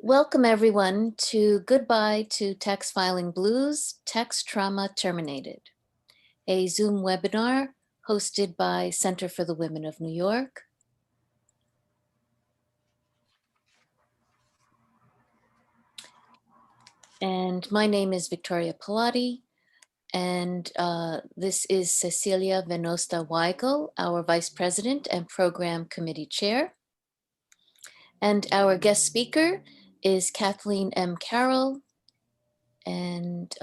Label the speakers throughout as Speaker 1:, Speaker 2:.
Speaker 1: Welcome everyone to Goodbye to Tax Filing Blues, Tax Trauma Terminated, a Zoom webinar hosted by Center for the Women of New York. And my name is Victoria Pilati, and this is Cecilia Venosta Weigel, our Vice President and Program Committee Chair. And our guest speaker is Kathleen M. Carroll, and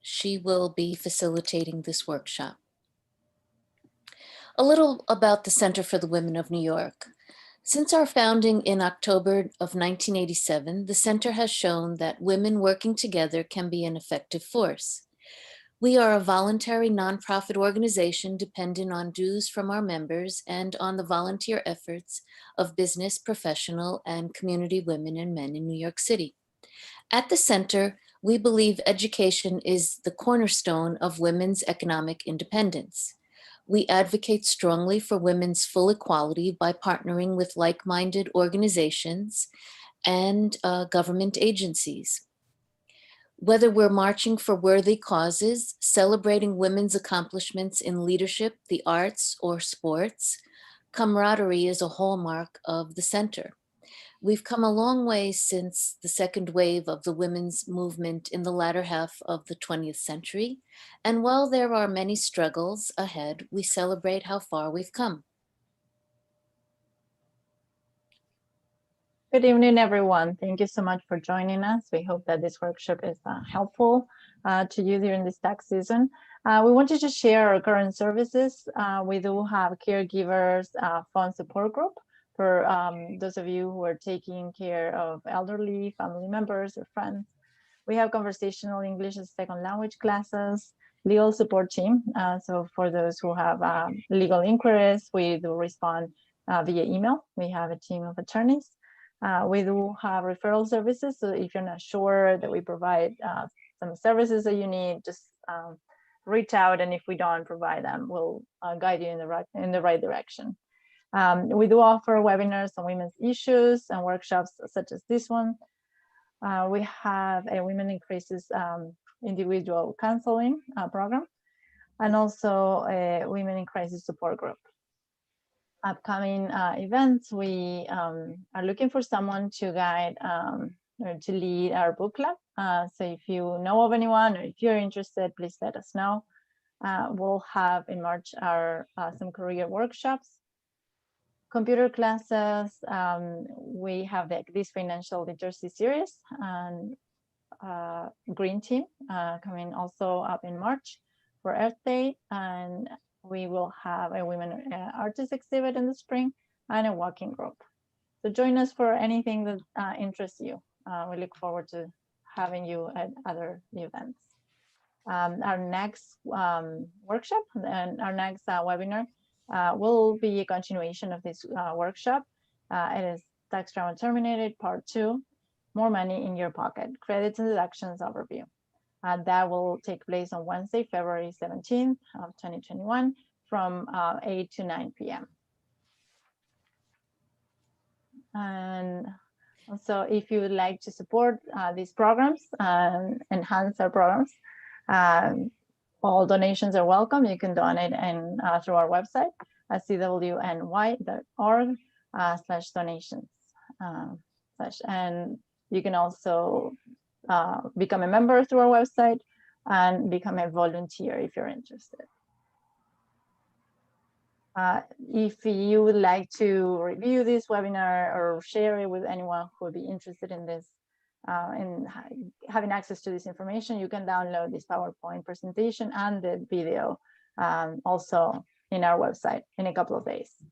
Speaker 1: she will be facilitating this workshop. A little about the Center for the Women of New York. Since our founding in October of 1987, the center has shown that women working together can be an effective force. We are a voluntary nonprofit organization dependent on dues from our members and on the volunteer efforts of business, professional, and community women and men in New York City. At the center, we believe education is the cornerstone of women's economic independence. We advocate strongly for women's full equality by partnering with like-minded organizations and government agencies. Whether we're marching for worthy causes, celebrating women's accomplishments in leadership, the arts, or sports, camaraderie is a hallmark of the center. We've come a long way since the second wave of the women's movement in the latter half of the 20th century. And while there are many struggles ahead, we celebrate how far we've come.
Speaker 2: Good evening, everyone. Thank you so much for joining us. We hope that this workshop is helpful to you during this tax season. We wanted to share our current services. We do have caregivers phone support group for those of you who are taking care of elderly family members or friends. We have conversational English as second language classes, legal support team. So for those who have legal inquiries, we do respond via email. We have a team of attorneys. We do have referral services. So if you're not sure that we provide some services that you need, just reach out. And if we don't provide them, we'll guide you in the right direction. We do offer webinars on women's issues and workshops such as this one. We have a Women in Crisis individual counseling program, and also a Women in Crisis support group. Upcoming events, we are looking for someone to guide or to lead our book club. So if you know of anyone, or if you're interested, please let us know. We'll have in March our some career workshops, computer classes. We have this financial literacy series and green team coming also up in March for Earth Day, and we will have a women artist exhibit in the spring and a walking group. So join us for anything that interests you. We look forward to having you at other events. Our next workshop and our next webinar will be a continuation of this workshop. It is Tax Trauma Terminated Part 2, More Money in Your Pocket, Credits and Deductions Overview. That will take place on Wednesday, February 17th of 2021 from 8 to 9 p.m. And also, if you would like to support these programs and enhance our programs, all donations are welcome. You can donate through our website at cwny.org/donations. And you can also become a member through our website and become a volunteer if you're interested. If you would like to review this webinar or share it with anyone who would be interested in this, in having access to this information, you can download this PowerPoint presentation and the video also in our website in a couple of days.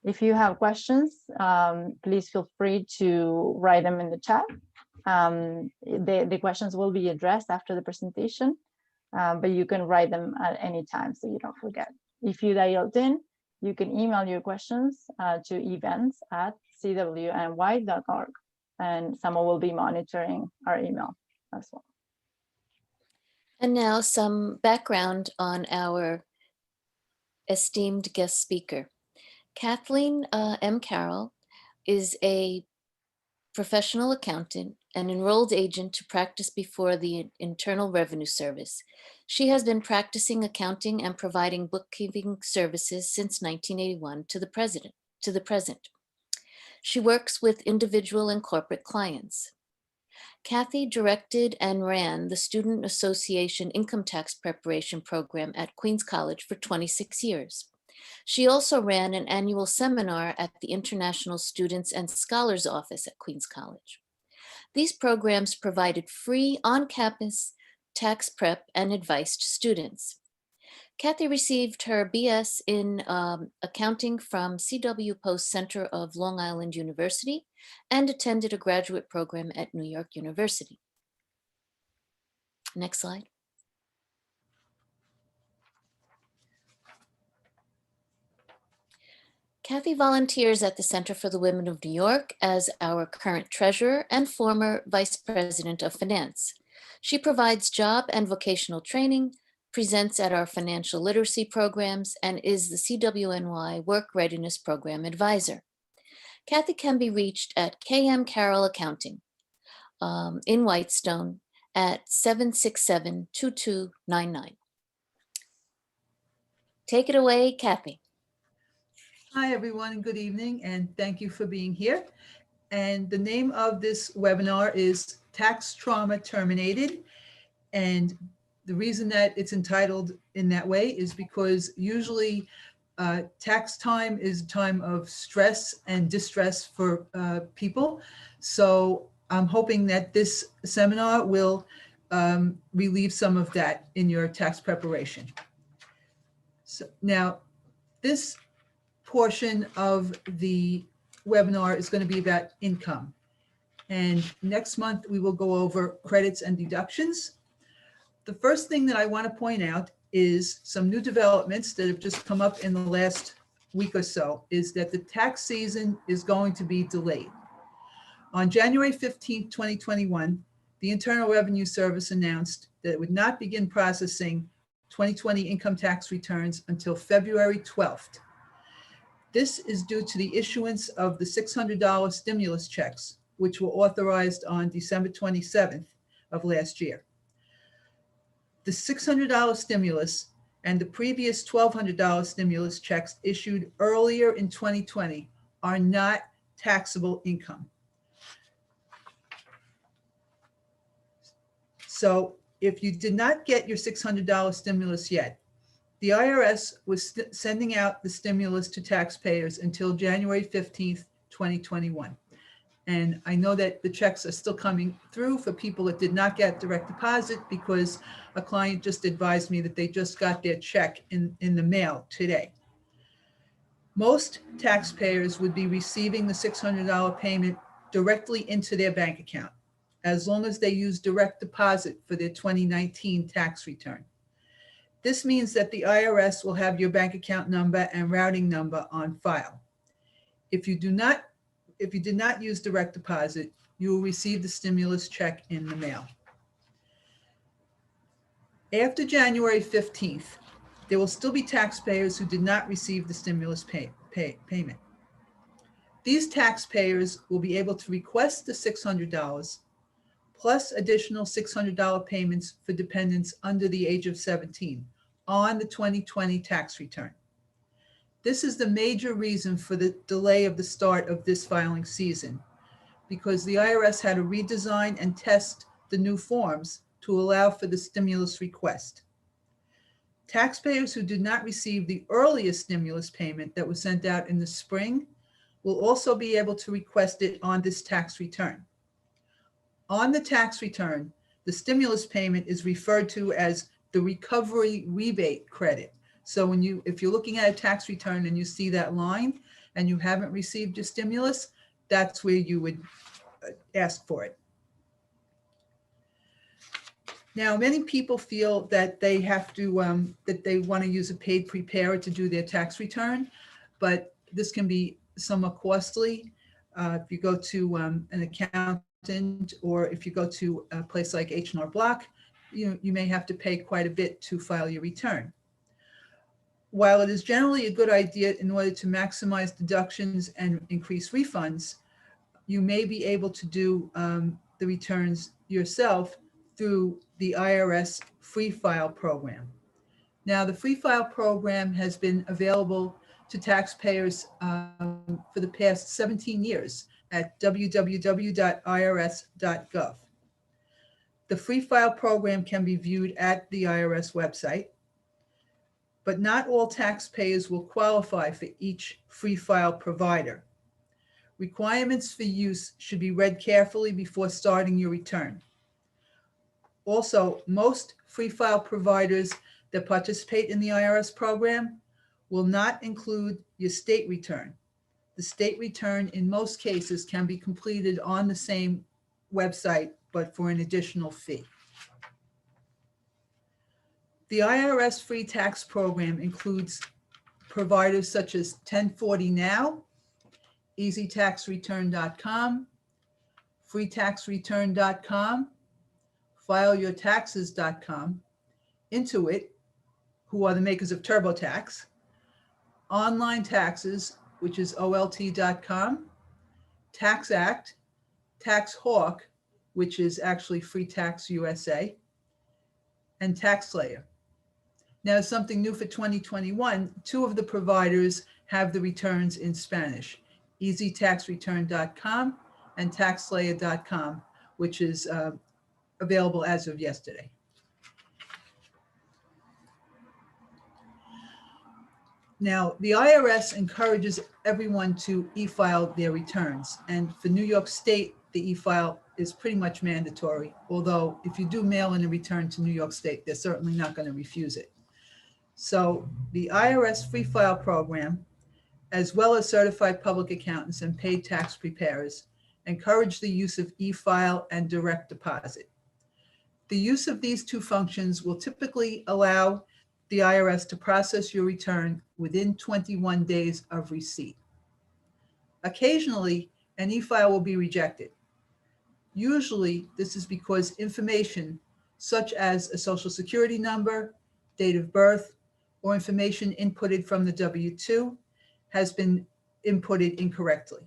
Speaker 2: If you have questions, please feel free to write them in the chat. The questions will be addressed after the presentation, but you can write them at any time so you don't forget. If you dialed in, you can email your questions to events@cwny.org, and someone will be monitoring our email as well.
Speaker 1: And now some background on our esteemed guest speaker. Kathleen M. Carroll is a professional accountant and enrolled agent to practice before the Internal Revenue Service. She has been practicing accounting and providing bookkeeping services since 1981 to the present. She works with individual and corporate clients. Kathy directed and ran the Student Association Income Tax Preparation Program at Queens College for 26 years. She also ran an annual seminar at the International Students and Scholars Office at Queens College. These programs provided free on-campus tax prep and advice to students. Kathy received her BS in accounting from C.W. Post Center of Long Island University and attended a graduate program at New York University. Next slide. Kathy volunteers at the Center for the Women of New York as our current treasurer and former vice president of finance. She provides job and vocational training, presents at our financial literacy programs, and is the CWNY Work Readiness Program advisor. Kathy can be reached at KM Carroll Accounting in Whitestone at 767-2299. Take it away, Kathy.
Speaker 3: Hi, everyone, and good evening, and thank you for being here. And the name of this webinar is Tax Trauma Terminated. And the reason that it's entitled in that way is because usually tax time is a time of stress and distress for people. So I'm hoping that this seminar will relieve some of that in your tax preparation. So now, this portion of the webinar is going to be about income. And next month, we will go over credits and deductions. The first thing that I want to point out is some new developments that have just come up in the last week or so, is that the tax season is going to be delayed. On January 15, 2021, the Internal Revenue Service announced that it would not begin processing 2020 income tax returns until February 12th. This is due to the issuance of the $600 stimulus checks, which were authorized on December 27th of last year. The $600 stimulus and the previous $1,200 stimulus checks issued earlier in 2020 are not taxable income. So if you did not get your $600 stimulus yet, the IRS was sending out the stimulus to taxpayers until January 15th, 2021. And I know that the checks are still coming through for people that did not get direct deposit, because a client just advised me that they just got their check in the mail today. Most taxpayers would be receiving the $600 payment directly into their bank account, as long as they use direct deposit for their 2019 tax return. This means that the IRS will have your bank account number and routing number on file. If you did not use direct deposit, you will receive the stimulus check in the mail. After January 15th, there will still be taxpayers who did not receive the stimulus payment. These taxpayers will be able to request the $600 plus additional $600 payments for dependents under the age of 17 on the 2020 tax return. This is the major reason for the delay of the start of this filing season, because the IRS had to redesign and test the new forms to allow for the stimulus request. Taxpayers who did not receive the earliest stimulus payment that was sent out in the spring will also be able to request it on this tax return. On the tax return, the stimulus payment is referred to as the recovery rebate credit. So if you're looking at a tax return and you see that line and you haven't received your stimulus, that's where you would ask for it. Now, many people feel that they have to, that they want to use a paid preparer to do their tax return, but this can be somewhat costly. If you go to an accountant, or if you go to a place like H&R Block, you may have to pay quite a bit to file your return. while it is generally a good idea in order to maximize deductions and increase refunds, you may be able to do the returns yourself through the IRS Free File program. Now, the Free File program has been available to taxpayers for the past 17 years at www.irs.gov. The Free File program can be viewed at the IRS website, but not all taxpayers will qualify for each Free File provider. Requirements for use should be read carefully before starting your return. Also, most Free File providers that participate in the IRS program will not include your state return. The state return in most cases can be completed on the same website, but for an additional fee. The IRS free tax program includes providers such as 1040 Now, EasyTaxReturn.com, FreeTaxReturn.com, FileYourTaxes.com, Intuit, who are the makers of TurboTax, Online Taxes, which is OLT.com, TaxAct, TaxHawk, which is actually Free Tax USA, and TaxSlayer. Now, something new for 2021, 2 of the providers have the returns in Spanish, EasyTaxReturn.com and TaxSlayer.com, which is available as of yesterday. Now, the IRS encourages everyone to e-file their returns. And for New York State, the e-file is pretty much mandatory. Although if you do mail in a return to New York State, they're certainly not going to refuse it. So the IRS Free File program, as well as certified public accountants and paid tax preparers, encourage the use of e-file and direct deposit. The use of these 2 functions will typically allow the IRS to process your return within 21 days of receipt. Occasionally, an e-file will be rejected. Usually, this is because information such as a social security number, date of birth, or information inputted from the W-2 has been inputted incorrectly.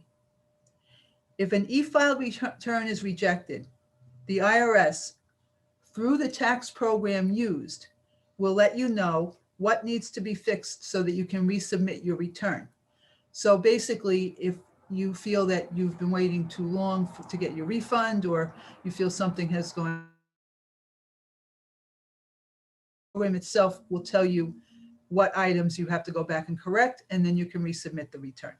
Speaker 3: If an e-file return is rejected, the IRS, through the tax program used, will let you know what needs to be fixed so that you can resubmit your return. So basically, if you feel that you've been waiting too long to get your refund, or you feel something has gone, the program itself will tell you what items you have to go back and correct, and then you can resubmit the return.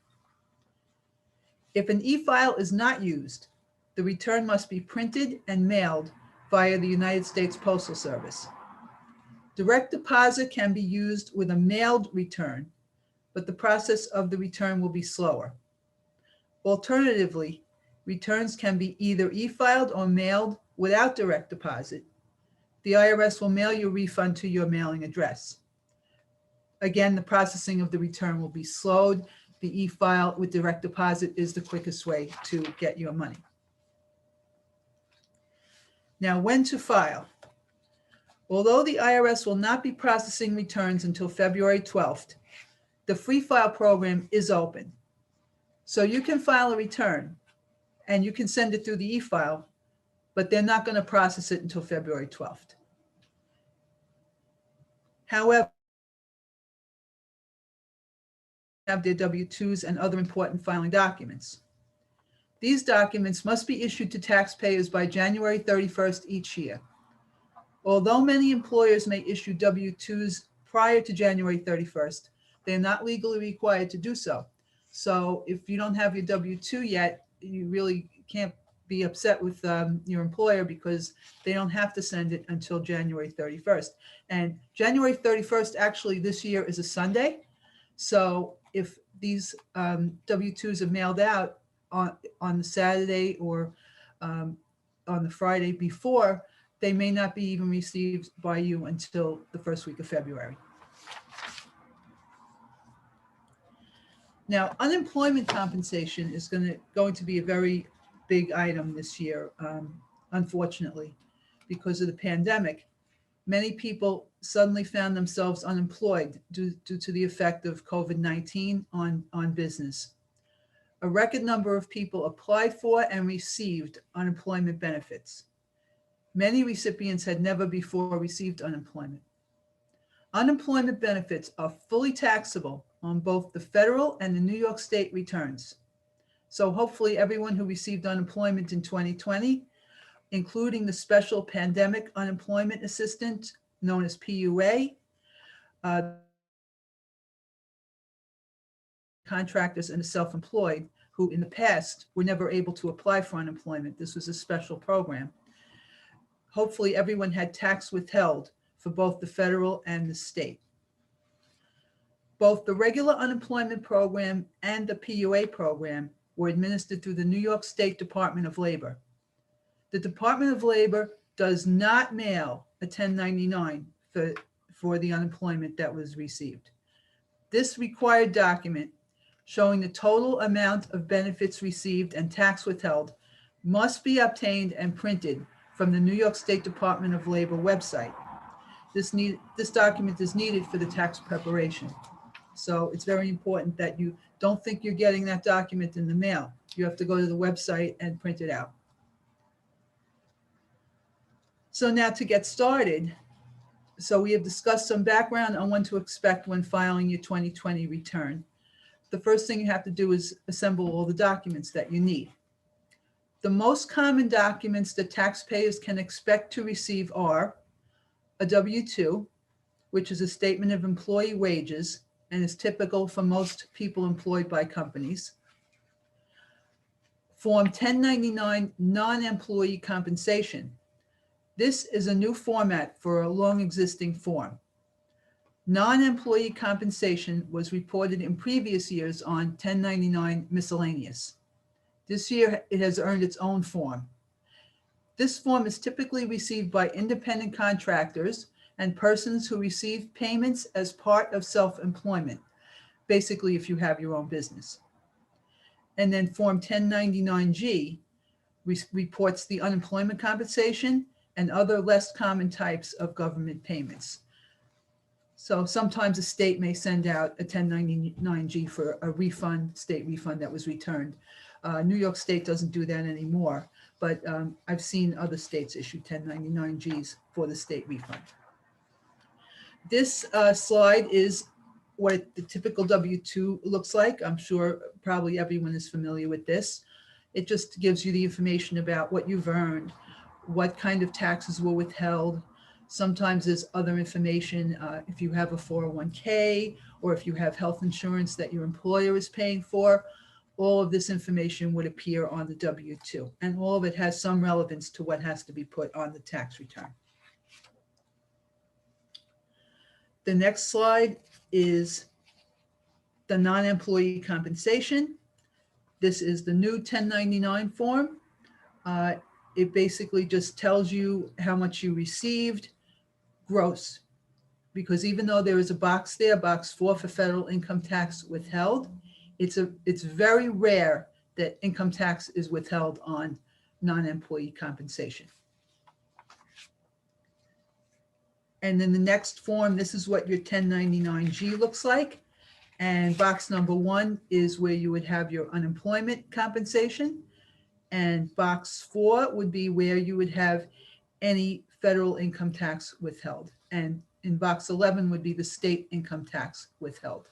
Speaker 3: If an e-file is not used, the return must be printed and mailed via the United States Postal Service. Direct deposit can be used with a mailed return, but the process of the return will be slower. Alternatively, returns can be either e-filed or mailed without direct deposit. The IRS will mail your refund to your mailing address. Again, the processing of the return will be slowed. The e-file with direct deposit is the quickest way to get your money. Now, when to file? Although the IRS will not be processing returns until February 12th, the Free File program is open. So you can file a return and you can send it through the e-file, but they're not going to process it until February 12th. However, have their W-2s and other important filing documents. These documents must be issued to taxpayers by January 31st each year. Although many employers may issue W-2s prior to January 31st, they're not legally required to do so. So if you don't have your W-2 yet, you really can't be upset with your employer, because they don't have to send it until January 31st. And January 31st, actually this year, is a Sunday. So if these W-2s are mailed out on the Saturday or on the Friday before, they may not be even received by you until the first week of February. Now, unemployment compensation is going to be a very big item this year, unfortunately, because of the pandemic. Many people suddenly found themselves unemployed due to the effect of COVID-19 on business. A record number of people applied for and received unemployment benefits. Many recipients had never before received unemployment. Unemployment benefits are fully taxable on both the federal and the New York State returns. So hopefully everyone who received unemployment in 2020, including the special pandemic unemployment assistance known as PUA, contractors and the self-employed who in the past were never able to apply for unemployment. This was a special program. Hopefully everyone had tax withheld for both the federal and the state. Both the regular unemployment program and the PUA program were administered through the New York State Department of Labor. The Department of Labor does not mail a 1099 for the unemployment that was received. This required document showing the total amount of benefits received and tax withheld must be obtained and printed from the New York State Department of Labor website. This document is needed for the tax preparation. So it's very important that you don't think you're getting that document in the mail. You have to go to the website and print it out. So now to get started, so we have discussed some background on what to expect when filing your 2020 return. The first thing you have to do is assemble all the documents that you need. The most common documents that taxpayers can expect to receive are a W-2, which is a statement of employee wages and is typical for most people employed by companies. Form 1099 non-employee compensation. This is a new format for a long existing form. Non-employee compensation was reported in previous years on 1099 miscellaneous. This year, it has earned its own form. This form is typically received by independent contractors and persons who receive payments as part of self-employment, basically if you have your own business. And then Form 1099G reports the unemployment compensation and other less common types of government payments. So sometimes a state may send out a 1099G for a refund, state refund that was returned. New York State doesn't do that anymore, but I've seen other states issue 1099Gs for the state refund. This slide is what the typical W-2 looks like. I'm sure probably everyone is familiar with this. It just gives you the information about what you've earned, what kind of taxes were withheld. Sometimes there's other information if you have a 401k or if you have health insurance that your employer is paying for. All of this information would appear on the W-2, and all of it has some relevance to what has to be put on the tax return. The next slide is the non-employee compensation. This is the new 1099 form. It basically just tells you how much you received gross, because even though there is a box there, box 4 for federal income tax withheld, it's very rare that income tax is withheld on non-employee compensation. And then the next form, this is what your 1099G looks like. And box number 1 is where you would have your unemployment compensation. And box 4 would be where you would have any federal income tax withheld. And in box 11 would be the state income tax withheld.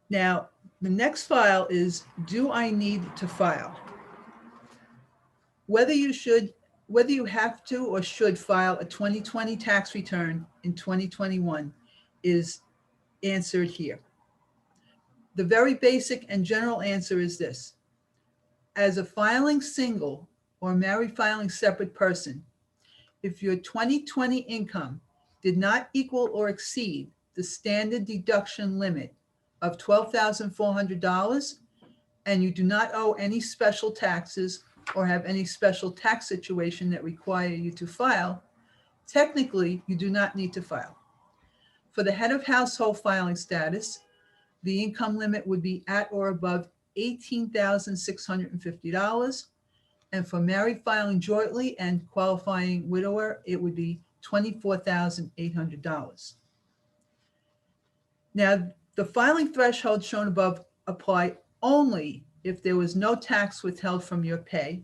Speaker 3: Now, the next file is, do I need to file? Whether you have to or should file a 2020 tax return in 2021 is answered here. The very basic and general answer is this. As a filing single or married filing separate person, if your 2020 income did not equal or exceed the standard deduction limit of $12,400 and you do not owe any special taxes or have any special tax situation that require you to file, technically you do not need to file. For the head of household filing status, the income limit would be at or above $18,650, And for married filing jointly and qualifying widower, it would be $24,800. Now, the filing threshold shown above apply only if there was no tax withheld from your pay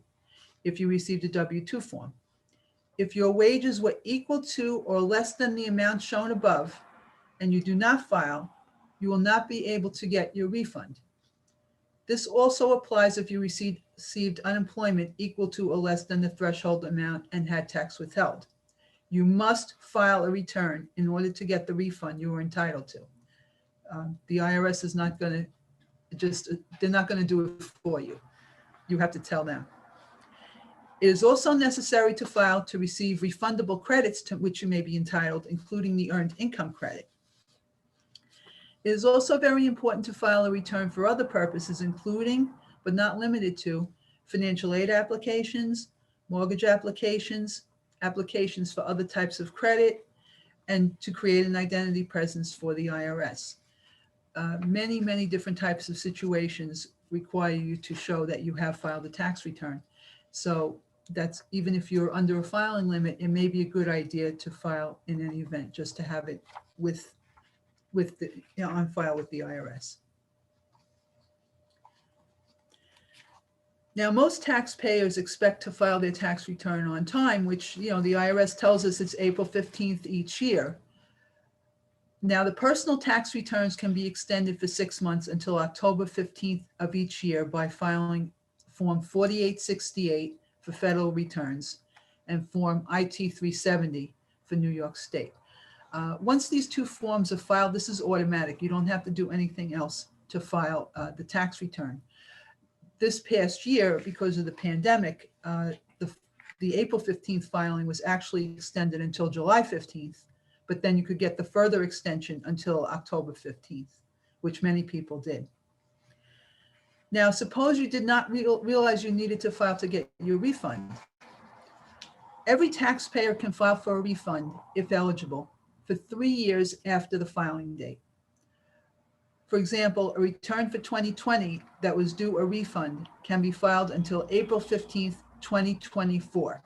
Speaker 3: if you received a W-2 form. If your wages were equal to or less than the amount shown above and you do not file, you will not be able to get your refund. This also applies if you received unemployment equal to or less than the threshold amount and had tax withheld. You must file a return in order to get the refund you were entitled to. The IRS is not going to they're not going to do it for you. You have to tell them. It is also necessary to file to receive refundable credits to which you may be entitled, including the earned income credit. It is also very important to file a return for other purposes, including, but not limited to, financial aid applications, mortgage applications, applications for other types of credit, and to create an identity presence for the IRS. Many different types of situations require you to show that you have filed a tax return. So that's, even if you're under a filing limit, it may be a good idea to file in any event, just to have it with the, on file with the IRS. Now, most taxpayers expect to file their tax return on time, which, the IRS tells us it's April 15th each year. Now, the personal tax returns can be extended for 6 months until October 15th of each year by filing Form 4868 for federal returns and Form IT-370 for New York State. Once these two forms are filed, this is automatic. You don't have to do anything else to file the tax return. This past year, because of the pandemic, the April 15th filing was actually extended until July 15th, but then you could get the further extension until October 15th, which many people did. Now, suppose you did not realize you needed to file to get your refund. Every taxpayer can file for a refund, if eligible, for 3 years after the filing date. For example, a return for 2020 that was due a refund can be filed until April 15th, 2024.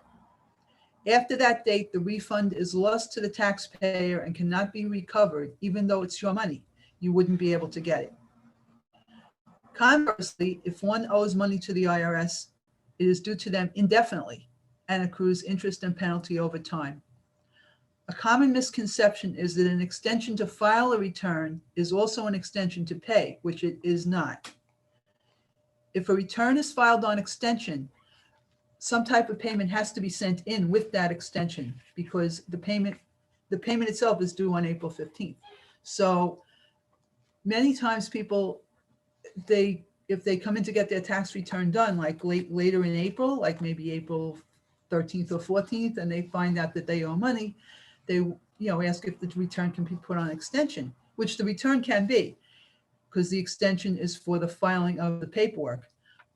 Speaker 3: After that date, the refund is lost to the taxpayer and cannot be recovered, even though it's your money. You wouldn't be able to get it. Conversely, if one owes money to the IRS, it is due to them indefinitely and accrues interest and penalty over time. A common misconception is that an extension to file a return is also an extension to pay, which it is not. If a return is filed on extension, some type of payment has to be sent in with that extension, because the payment itself is due on April 15th. So many times people, if they come in to get their tax return done, like later in April, like maybe April 13th or 14th, and they find out that they owe money, they ask if the return can be put on extension, which the return can be, because the extension is for the filing of the paperwork,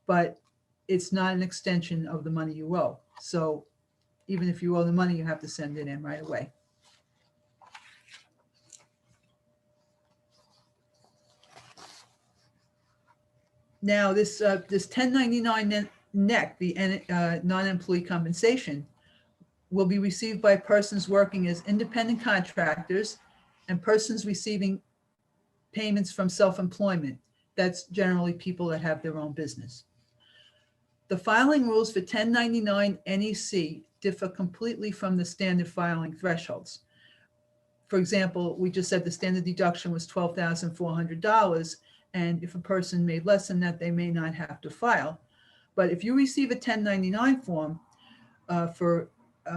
Speaker 3: but it's not an extension of the money you owe. So even if you owe the money, you have to send it in right away. Now, this 1099 NEC, the non-employee compensation, will be received by persons working as independent contractors and persons receiving payments from self-employment. That's generally people that have their own business. The filing rules for 1099 NEC differ completely from the standard filing thresholds. For example, we just said the standard deduction was $12,400, and if a person made less than that, they may not have to file. But if you receive a 1099 form for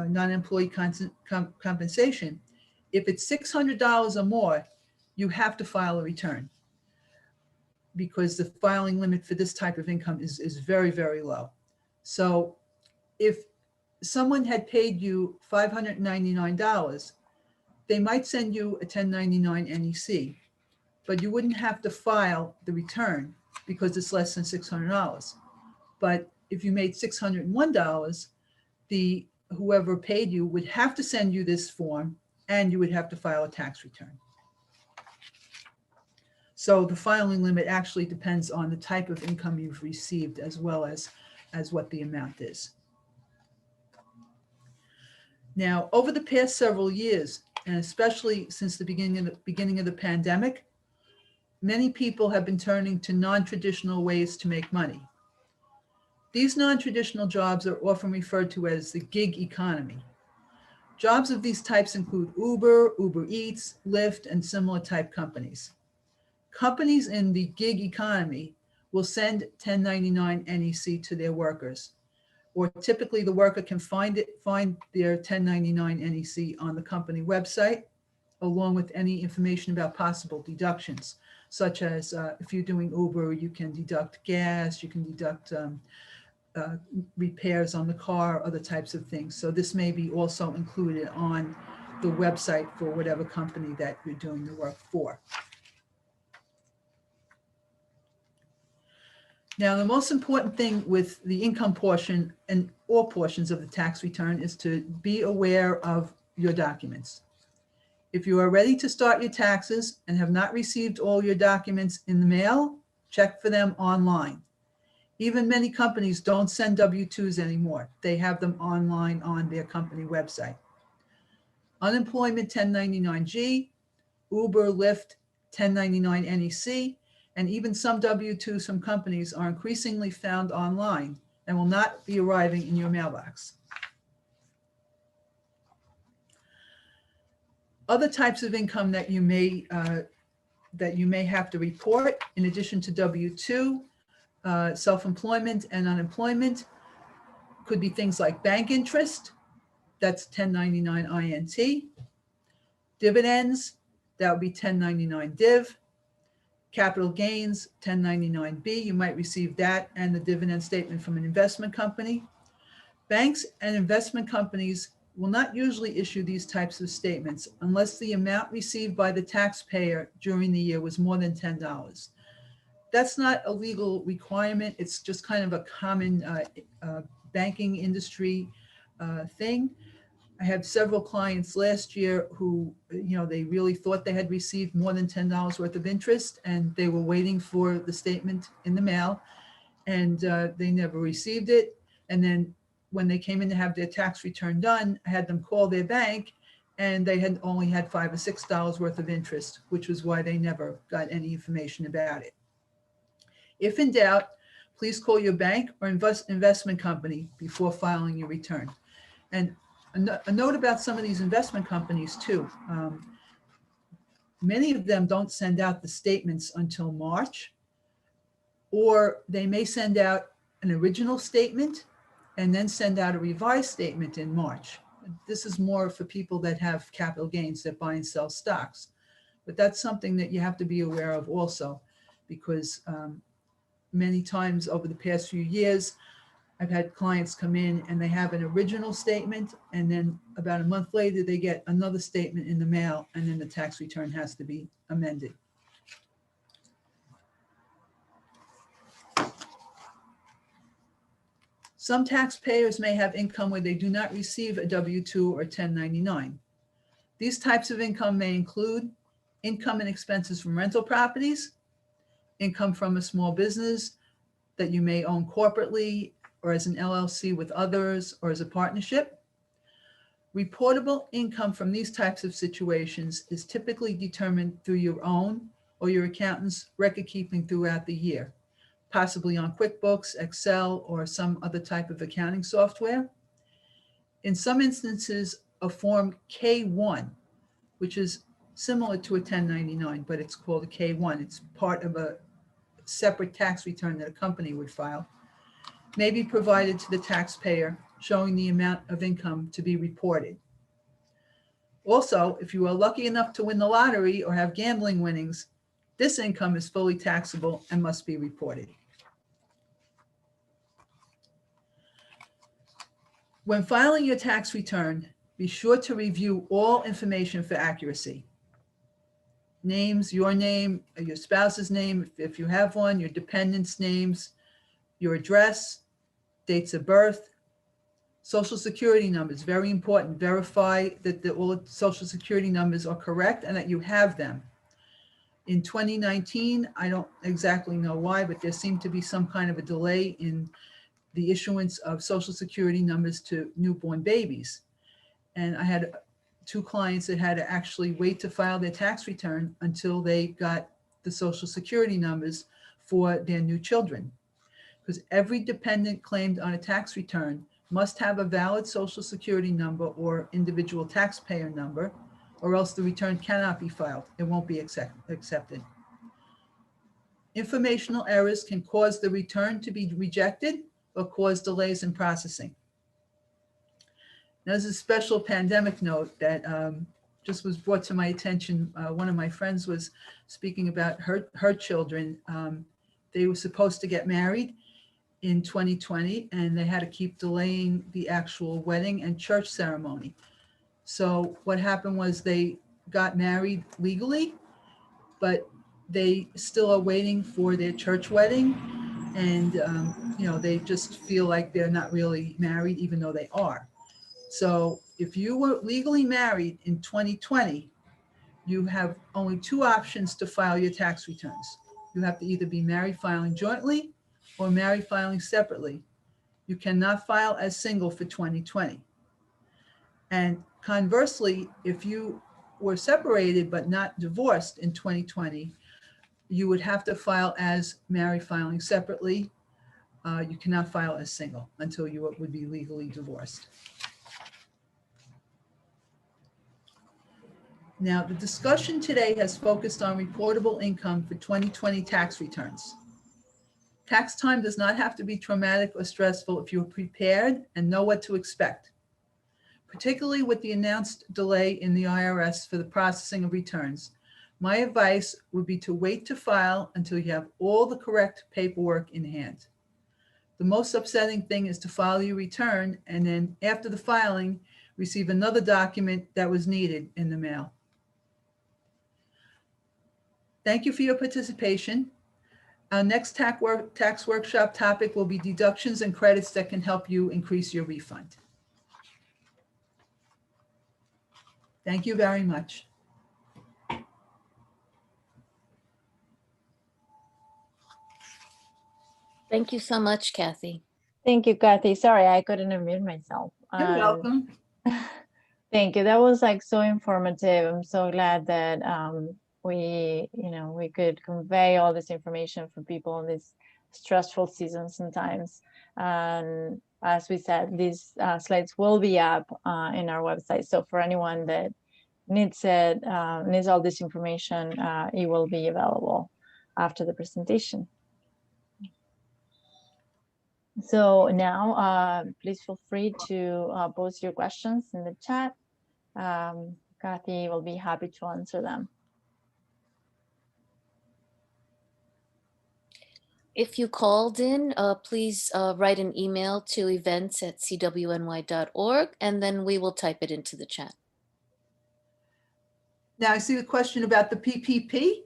Speaker 3: non-employee compensation, if it's $600 or more, you have to file a return, because the filing limit for this type of income is very, very low. So if someone had paid you $599, they might send you a 1099 NEC, but you wouldn't have to file the return because it's less than $600. But if you made $601, whoever paid you would have to send you this form, and you would have to file a tax return. So the filing limit actually depends on the type of income you've received, as well as as what the amount is. Now, over the past several years, and especially since the beginning of the pandemic, many people have been turning to non-traditional ways to make money. These non-traditional jobs are often referred to as the gig economy. Jobs of these types include Uber, Uber Eats, Lyft, and similar type companies. Companies in the gig economy will send 1099 NEC to their workers, or typically the worker can find their 1099 NEC on the company website, along with any information about possible deductions, such as if you're doing Uber, you can deduct gas, you can deduct repairs on the car, other types of things. So this may be also included on the website for whatever company that you're doing the work for. Now, the most important thing with the income portion and all portions of the tax return is to be aware of your documents. If you are ready to start your taxes and have not received all your documents in the mail, check for them online. Even many companies don't send W-2s anymore. They have them online on their company website. Unemployment 1099-G, Uber, Lyft, 1099 NEC, and even some W-2s from companies are increasingly found online and will not be arriving in your mailbox. Other types of income that you may have to report, in addition to W-2, self-employment and unemployment, could be things like bank interest, that's 1099 INT, dividends, that would be 1099 div, capital gains, 1099B, you might receive that and the dividend statement from an investment company. Banks and investment companies will not usually issue these types of statements unless the amount received by the taxpayer during the year was more than $10. That's not a legal requirement. It's just kind of a common banking industry thing. I had several clients last year who, they really thought they had received more than $10 worth of interest, and they were waiting for the statement in the mail, and they never received it. And then when they came in to have their tax return done, I had them call their bank, and they had only had $5 or $6 worth of interest, which was why they never got any information about it. If in doubt, please call your bank or investment company before filing your return. And a note about some of these investment companies too. Many of them don't send out the statements until March, or they may send out an original statement and then send out a revised statement in March. This is more for people that have capital gains that buy and sell stocks. But that's something that you have to be aware of also, because many times over the past few years, I've had clients come in and they have an original statement, and then about a month later, they get another statement in the mail, and then the tax return has to be amended. Some taxpayers may have income where they do not receive a W-2 or 1099. These types of income may include income and expenses from rental properties, income from a small business that you may own corporately or as an LLC with others or as a partnership. Reportable income from these types of situations is typically determined through your own or your accountant's record keeping throughout the year, possibly on QuickBooks, Excel, or some other type of accounting software. In some instances, a Form K-1, which is similar to a 1099, but it's called a K-1. It's part of a separate tax return that a company would file, may be provided to the taxpayer, showing the amount of income to be reported. Also, if you are lucky enough to win the lottery or have gambling winnings, this income is fully taxable and must be reported. When filing your tax return, be sure to review all information for accuracy. Names, your name, your spouse's name, if you have one, your dependents' names, your address, dates of birth, social security numbers, very important. Verify that all social security numbers are correct and that you have them. In 2019, I don't exactly know why, but there seemed to be some kind of a delay in the issuance of Social Security numbers to newborn babies. And I had 2 clients that had to actually wait to file their tax return until they got the Social Security numbers for their new children. Because every dependent claimed on a tax return must have a valid Social Security number or individual taxpayer number, or else the return cannot be filed. It won't be accepted. Informational errors can cause the return to be rejected or cause delays in processing. Now, there's a special pandemic note that just was brought to my attention. One of my friends was speaking about her children. They were supposed to get married in 2020, and they had to keep delaying the actual wedding and church ceremony. So what happened was they got married legally, but they still are waiting for their church wedding. And, they just feel like they're not really married, even though they are. So if you were legally married in 2020, you have only 2 options to file your tax returns. You have to either be married filing jointly or married filing separately. You cannot file as single for 2020. And conversely, if you were separated but not divorced in 2020, you would have to file as married filing separately. You cannot file as single until you would be legally divorced. Now, the discussion today has focused on reportable income for 2020 tax returns. Tax time does not have to be traumatic or stressful if you're prepared and know what to expect, particularly with the announced delay in the IRS for the processing of returns. My advice would be to wait to file until you have all the correct paperwork in hand. The most upsetting thing is to file your return and then after the filing, receive another document that was needed in the mail. Thank you for your participation. Our next tax workshop topic will be deductions and credits that can help you increase your refund. Thank you very much.
Speaker 1: Thank you so much, Kathy.
Speaker 2: Thank you, Kathy. Sorry, I couldn't unmute myself.
Speaker 3: You're welcome.
Speaker 2: Thank you. That was like so informative. I'm so glad that we could convey all this information for people in this stressful season sometimes. And as we said, these slides will be up in our website. So for anyone that needs all this information, it will be available after the presentation. So now, please feel free to post your questions in the chat. Kathy will be happy to answer them.
Speaker 1: If you called in, please write an email to events@cwny.org, and then we will type it into the chat.
Speaker 3: Now I see the question about the PPP.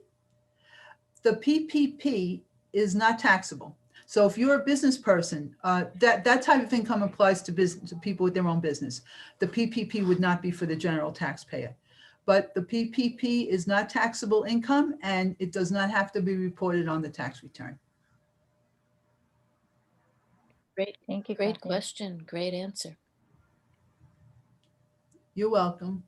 Speaker 3: The PPP is not taxable. So if you're a business person, that type of income applies to people with their own business. The PPP would not be for the general taxpayer. But the PPP is not taxable income and it does not have to be reported on the tax return.
Speaker 2: Great, thank you.
Speaker 1: Great
Speaker 2: Kathy.
Speaker 1: question, great answer.
Speaker 3: You're welcome.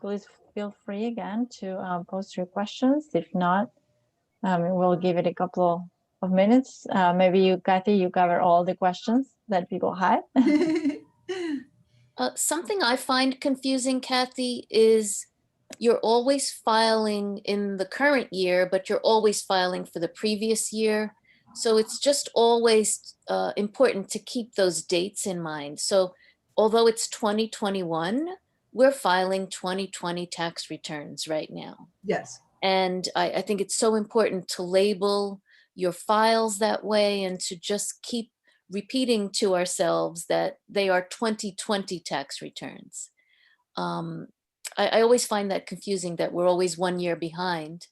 Speaker 2: Please feel free again to post your questions. If not, we'll give it a couple of minutes. Maybe you, Kathy, you cover all the questions that people had.
Speaker 1: Something I find confusing, Kathy, is you're always filing in the current year, but you're always filing for the previous year. So it's just always important to keep those dates in mind. So although it's 2021, we're filing 2020 tax returns right now.
Speaker 3: Yes.
Speaker 1: And I think it's so important to label your files that way and to just keep repeating to ourselves that they are 2020 tax returns. I always find that confusing that we're always 1 year behind.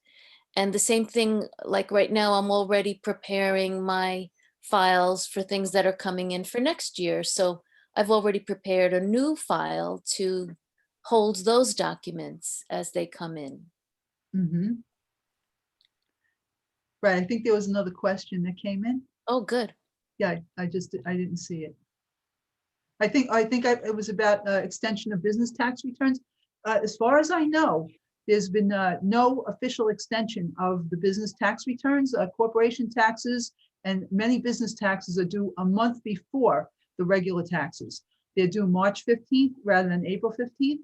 Speaker 1: And the same thing, like right now, I'm already preparing my files for things that are coming in for next year. So I've already prepared a new file to hold those documents as they come in.
Speaker 3: Mm-hmm. Right, I think there was another question that came in.
Speaker 1: Oh, good.
Speaker 3: Yeah, I didn't see it. It was about extension of business tax returns. As far as I know, there's been no official extension of the business tax returns. Corporation taxes and many business taxes are due a month before the regular taxes. They're due March 15th rather than April 15th.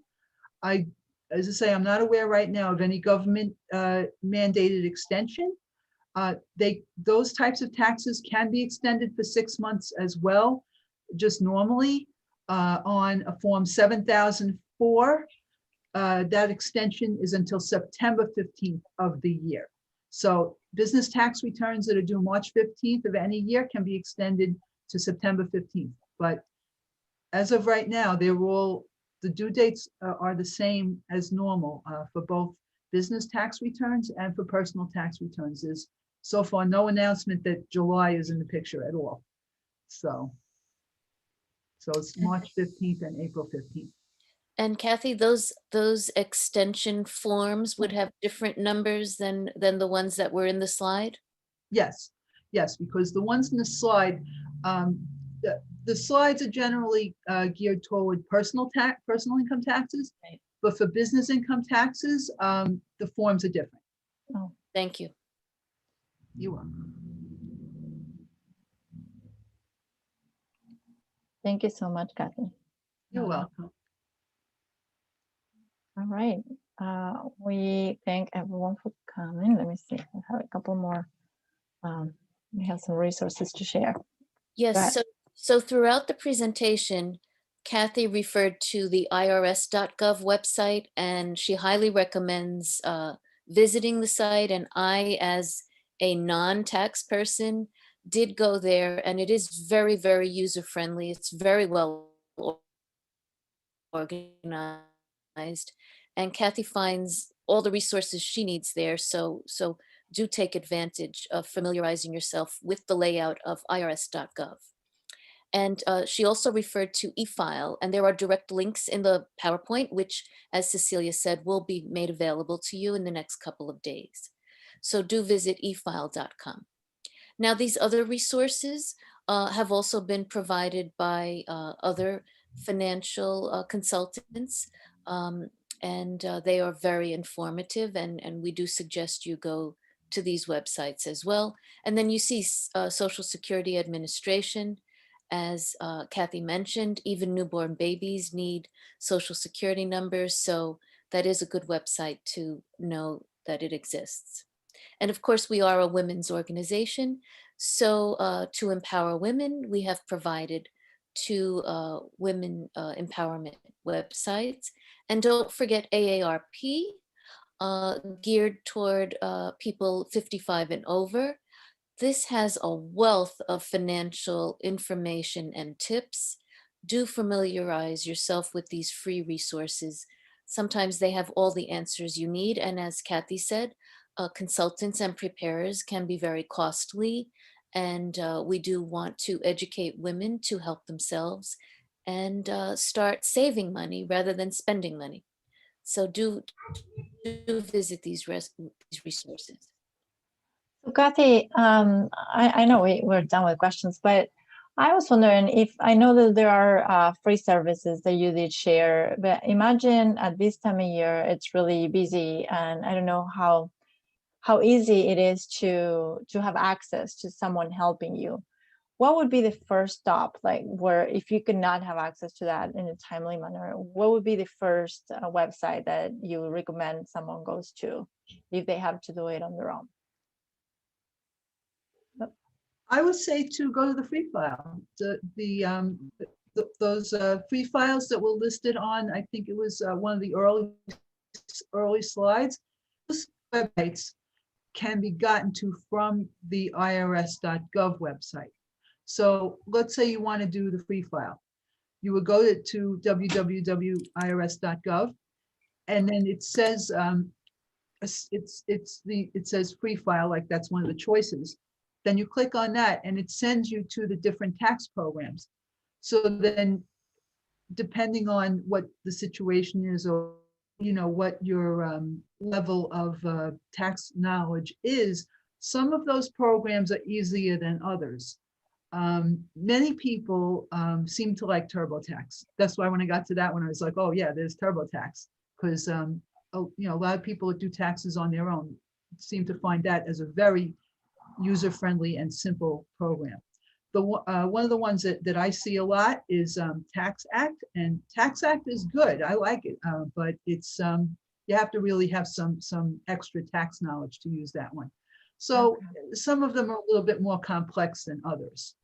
Speaker 3: As I say, I'm not aware right now of any government mandated extension. Those types of taxes can be extended for 6 months as well. Just normally on a form 7004, that extension is until September 15th of the year. So business tax returns that are due March 15th of any year can be extended to September 15th. But as of right now, the due dates are the same as normal for both business tax returns and for personal tax returns. There's so far no announcement that July is in the picture at all. So it's March 15th and April 15th.
Speaker 1: And Kathy, those extension forms would have different numbers than the ones that were in the slide?
Speaker 3: Yes, because the ones in the slide, the slides are generally geared toward personal income taxes.
Speaker 1: Right.
Speaker 3: But for business income taxes, the forms are different.
Speaker 2: Oh,
Speaker 1: Thank you.
Speaker 3: You are.
Speaker 2: thank you so much, Kathy.
Speaker 3: You're welcome.
Speaker 2: All right. We thank everyone for coming. Let me see. We have a couple more. We have some resources to share.
Speaker 1: Yes, so throughout the presentation, Kathy referred to the irs.gov website, and she highly recommends visiting the site. And I, as a non-tax person, did go there, and it is very, very user-friendly. It's very well organized, and Kathy finds all the resources she needs there. So do take advantage of familiarizing yourself with the layout of irs.gov. And she also referred to EFile, and there are direct links in the PowerPoint, which, as Cecilia said, will be made available to you in the next couple of days. So do visit efile.com. Now, these other resources have also been provided by other financial consultants, and they are very informative, and we do suggest you go to these websites as well. And then you see Social Security Administration. As Kathy mentioned, even newborn babies need Social Security numbers, so that is a good website to know that it exists. And of course, we are a women's organization, so to empower women, we have provided 2 women empowerment websites. And don't forget AARP, geared toward people 55 and over. This has a wealth of financial information and tips. Do familiarize yourself with these free resources. Sometimes they have all the answers you need. And as Kathy said, consultants and preparers can be very costly. And we do want to educate women to help themselves and start saving money rather than spending money. So do visit these resources.
Speaker 2: So Kathy, I know we're done with questions, but I was wondering if, I know that there are free services that you did share, but imagine at this time of year, it's really busy, and I don't know how easy it is to have access to someone helping you. What would be the first stop, like, where if you could not have access to that in a timely manner, what would be the first website that you recommend someone goes to if they have to do it on their own?
Speaker 3: I would say to go to the free file. Those free files that were listed on, I think it was one of the early slides. Those websites can be gotten to from the irs.gov website. So let's say you want to do the free file. You would go to www.irs.gov, and then it says it says free file, like that's one of the choices. Then you click on that and it sends you to the different tax programs. So then, depending on what the situation is, or what your level of tax knowledge is, Some of those programs are easier than others. Many people seem to like TurboTax. That's why when I got to that one, I was like, oh yeah, there's TurboTax. Because you know, a lot of people that do taxes on their own seem to find that as a very user-friendly and simple program. One of the ones that I see a lot is Tax Act, and Tax Act is good. I like it, but it's you have to really have some extra tax knowledge to use that one. So some of them are a little bit more complex than others.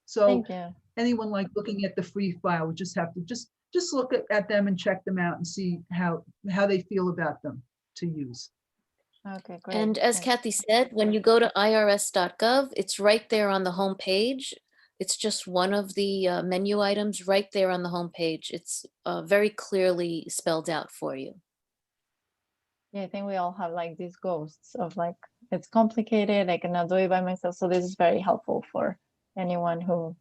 Speaker 3: So
Speaker 2: Thank you.
Speaker 3: anyone like looking at the free file would just have to just look at them and check them out and see how they feel about them to use.
Speaker 2: Okay, great.
Speaker 1: And as
Speaker 2: Thanks.
Speaker 1: Kathy said, when you go to irs.gov, it's right there on the home page. It's just one of the menu items right there on the home page. It's very clearly spelled out for you.
Speaker 2: Yeah, I think we all have like these ghosts of like, it's complicated, I cannot do it by myself. So this is very helpful for anyone who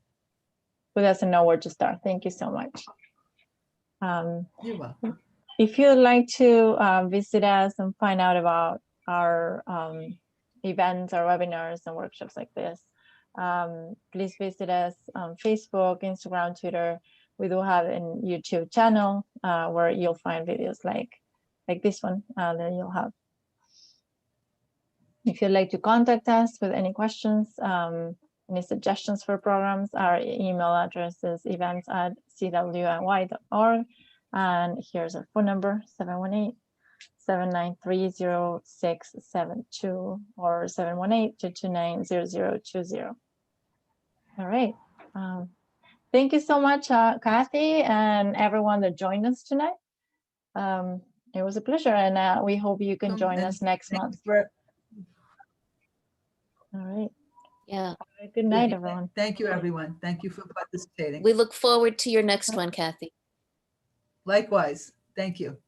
Speaker 2: doesn't know where to start. Thank you so much.
Speaker 3: You're welcome.
Speaker 2: If you'd like to visit us and find out about our events, our webinars and workshops like this, please visit us on Facebook, Instagram, Twitter. We do have a YouTube channel where you'll find videos like this one that you'll have. If you'd like to contact us with any questions, any suggestions for programs, our email address is events@cwny.org. And here's our phone number, 718-793-0672 or 718-229-0020. All right. Thank you so much, Kathy, and everyone that joined us tonight. It was a pleasure, and we hope you can join us next month. All right.
Speaker 1: Yeah.
Speaker 2: Good night, everyone.
Speaker 3: Thank you, everyone. Thank you for participating.
Speaker 1: We look forward to your next one, Kathy.
Speaker 3: Likewise. Thank you.